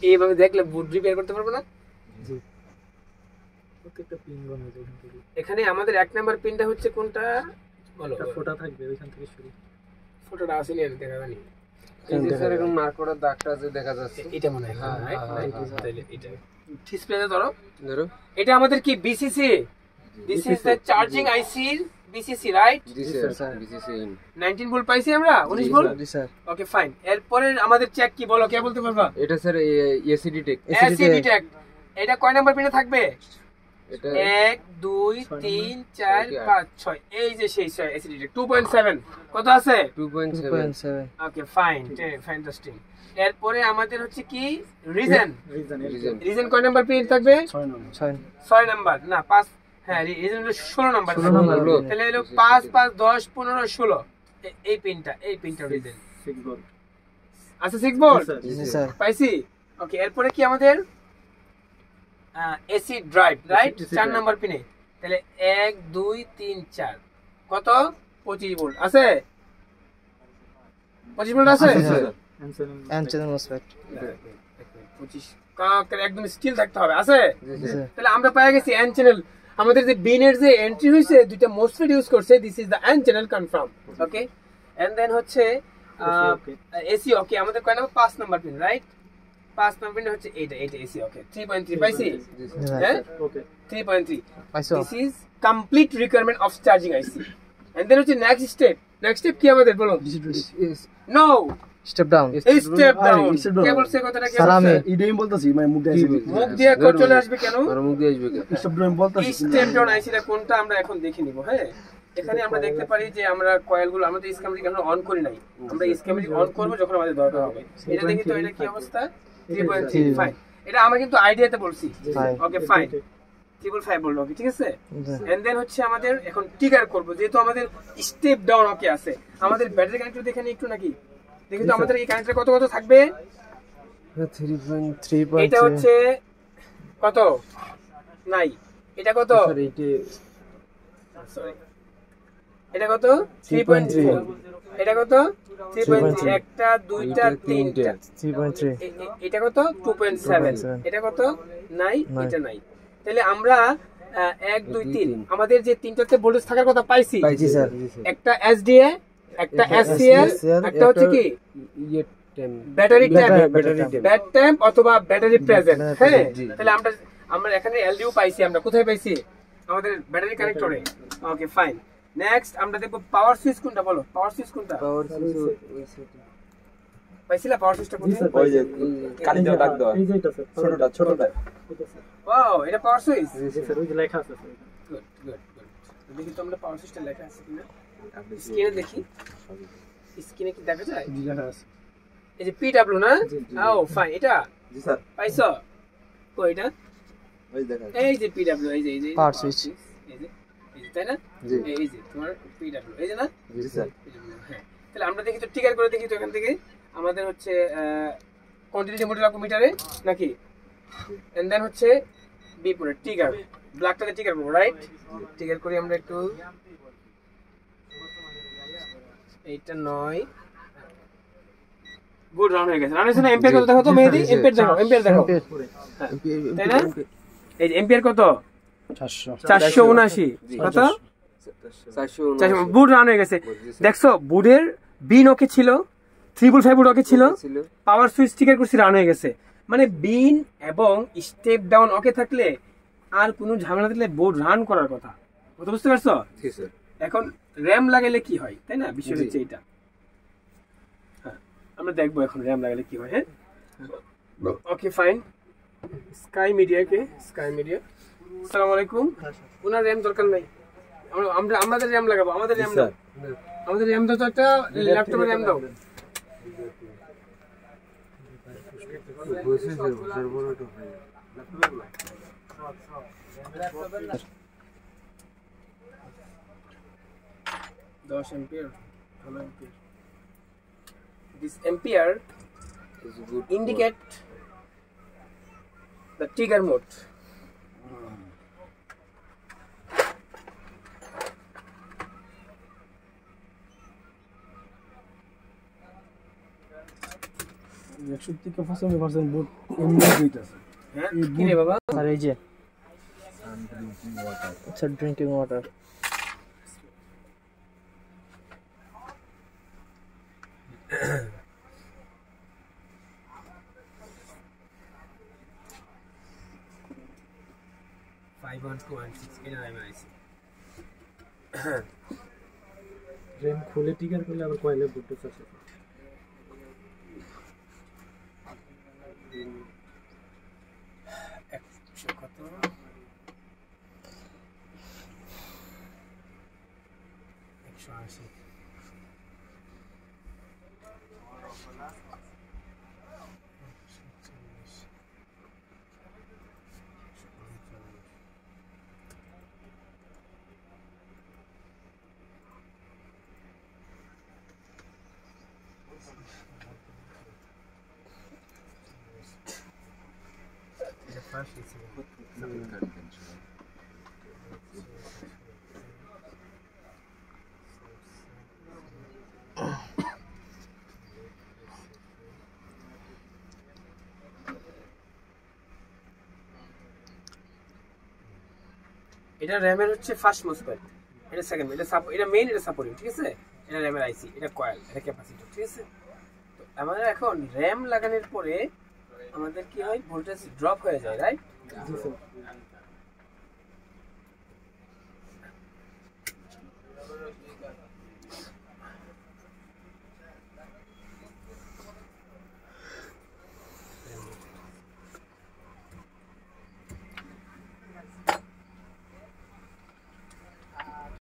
এইভাবে দেখলে বুট রিপেয়ার করতে পারবো না। জি প্রত্যেকটা পিন গন হয়ে যায় এখান থেকে। এখানে আমাদের 1 নাম্বার পিনটা হচ্ছে কোনটা বলো? একটা ফোঁটা থাকবে ওইখান থেকে শুরু। ফটোটা আসলে আর দেখা যায়নি। এই যে স্যার এরকম মার্ক করার দাগটা যে দেখা যাচ্ছে এটা মনে হয় হ্যাঁ তাহলে এটা ডিসপ্লেতে ধরো ধরো এটা আমাদের কি BCC, this is the charging IC BCC right? G sir BCC 19 volt পাইছি আমরা 19 ভোল্ট। জি স্যার ওকে ফাইন। এরপরে আমাদের চেক কি বলো, কে বলতে পারবা? এটা sir AC detect. AC detect এটা কয় নাম্বার পিনে থাকবে? এটা 1 2 3 4 5 6 এই যে সেই এসি ডিটেক্ট 2.7 কত আছে? 2.7 ওকে ফাইন ফ্যান্টাস্টিক। এরপরে আমাদের হচ্ছে কি রিজন রিজন কয় নাম্বার পিন থাকবে? 6 নাম্বার না 5 হ্যাঁ রিজন হলো 16 নাম্বার। তাহলে হলো 5 5 10 15 16 এই পিনটা রিজন 6 ভোল্ট আচ্ছা 6 ভোল্ট জি স্যার পাইছি। ওকে এরপরে কি আমাদের এসি ড্রাইভ রাইট 4 নাম্বার পিনে। তাহলে 1 2 3 4 কত? 25 ভোল্ট আছে? 25 ভোল্ট আছে এন্ড চ্যানেল মসফেট 25 কার একদম স্টিল থাকতে হবে আছে। তাহলে আমরা পেয়ে গেছি এন চ্যানেল। আমাদের যে বিনের যে এন্ট্রি হইছে দুইটা মোসফেট ইউজ করছে, this is the N channel confirm. Okay and then হচ্ছে এসি ওকে আমাদের কয় number? 5 number pin right. 5 number pin হচ্ছে এটা এসি ওকে 3.3 পাইছি হ্যাঁ ওকে 3.3 পাইছো। This is complete requirement of charging IC. And then হচ্ছে নেক্সট স্টেপ কি আমাদের বলো? No step down step down কে বলছে কথাটা? কে বলছে? ইডেই বলতাছি মানে মুখ দিয়ে আসবে মুখ দিয়ে কত চলে আসবে কেন? আর মুখ দিয়ে আসবে স্টপ ড্রয়িং বলতাছি স্টেপ ডাউন আইসিটা কোনটা আমরা এখন দেখে নিব। হ্যাঁ এখানে আমরা দেখতে পারি যে আমরা কয়েলগুলো আমাদের স্ক্যামেটিক এখন অন করি নাই, আমরা স্ক্যামেটিক অন করব যখন আমাদের দরকার হবে। এটা দেখি তো এটা কি অবস্থা? 3.3 ফাইন। এটা আমরা কিন্তু আইডিয়াতে বলছি ওকে ফাইন 555 বললো ওকে ঠিক আছে। এন্ড দেন হচ্ছে আমাদের এখন ট্রিগার করব যেহেতু আমাদের স্টেপ ডাউন ওকে আছে। আমাদের ব্যাটারি কানেক্টর দেখে নিই একটু নাকি দেখি তো আমাদের এই কানেক্টর কত কত থাকবে? 3.3 এটা হচ্ছে কত নাই এটা কত? সরি এটা কত? 3.3 এটা কত? 3.3 একটা দুইটা তিনটা 3.3 এটা কত? 2.7 এটা কত? নাই এটা নাই। তাহলে আমরা 1 2 3 আমাদের যে তিনটাতে ভোল্টেজ থাকার কথা পাইছি। জি স্যার একটা এসডিএ একটা এসসিএল একটা হচ্ছে কি ব্যাটারি ট্যাম্প অথবা ব্যাটারি প্রেজেন্ট। হ্যাঁ তাহলে আমরা এখানে এলডিও পাইছি। আমরা কোথায় পাইছি? আমাদের ব্যাটারি কানেক্টরে। Okay fine. নেক্সট আমরা দেখব পাওয়ার সুইচ কোনটা বলো? পাওয়ার সুইচ কোনটা? পাওয়ার সুইচ পাইছিলা পাওয়ার সুইচটা কোথায়? ওই যে কালি দিয়ে ডাক দাও এই যে এটা স্যার ছোটটা ওয়াও এটা পাওয়ার সুইচ। জি স্যার ওই যে লেখা আছে স্যার গুড দেখি তো আমরা পাওয়ার সুইচটা লেখা আছে কিনা স্ক্রিনে দেখি। স্ক্রিনে কি দেখা যায়? জি লেখা আছে এই যে পিডব্লিউ না? ও ফাইন এটা জি স্যার পাইছো কই এটা? ওই দেখা এই যে পিডব্লিউ এই যে পাওয়ার সুইচ এই যে তাই না? এই যে তোমার পিডব্লিউ এই যে না? জি স্যার হ্যাঁ তাহলে আমরা দেখি তো ট্রিগার করে দেখি তো এখান থেকে আমাদের হচ্ছে কন্টিনিউটি মোটর লাগবে মিটারে নাকি? এন্ড দেন হচ্ছে বিপরীত ট্রিগার ব্ল্যাকটাকে ট্রিগার করব রাইট। ট্রিগার করি আমরা একটু এইটা 9 গুড রান হয়ে গেছে। রান হয়েছে না? এম্পিয়ার কত দেখো তো মেহেদি? এম্পিয়ার দেখো তাই না? এই যে এম্পিয়ার কত? 479 কত? 479 বুট রান হয়ে গেছে। দেখছো বুটের বিন ওকে ছিল 355 বুট ওকে ছিল পাওয়ার সুইচ ট্রিগার করছি রান হয়ে গেছে। মানে বিন এবং স্টেপ ডাউন ওকে থাকলে আর কোনো ঝামেলা থাকলে বোর্ড রান করার কথা। বুঝতে পারছো? এখন র্যাম লাগাইলে কি হয় তাই না? বিষয় হচ্ছে এটা। হ্যাঁ আমরা দেখবো এখন র্যাম লাগাইলে কি হয়। হ্যাঁ ওকে ফাইন। স্কাই মিডিয়া আসসালামু আলাইকুম। ওনার র্যাম দরকার নাই, আমাদের র্যাম লাগাবো। আমাদের র্যাম দাও, আমাদের র্যাম দাও তো একটা ল্যাপটপের র্যাম দাও। This ampere indicate the trigger mode. 61% বুট এমনি হইতাছে হ্যাঁ কি রে বাবা আর এই যে আচ্ছা ড্রিঙ্কিং ওয়াটার রেম খুলে টিকার করলে আবার কয়লে বুটটা আছে কত 180 এটা র‍্যামের হচ্ছে ফার্স্ট মোসফেট, এটা সেকেন্ড, এটা মেইন, এটা সাপোর্টিং, ঠিক আছে। এটা র‍্যামের আইসি, এটা কয়েল, এটা ক্যাপাসিটর, ঠিক আছে। তো আমাদের এখন র‍্যাম লাগানোর পরে আমাদের কি হয়, ভোল্টেজ ড্রপ হয়ে যায়, রাইট?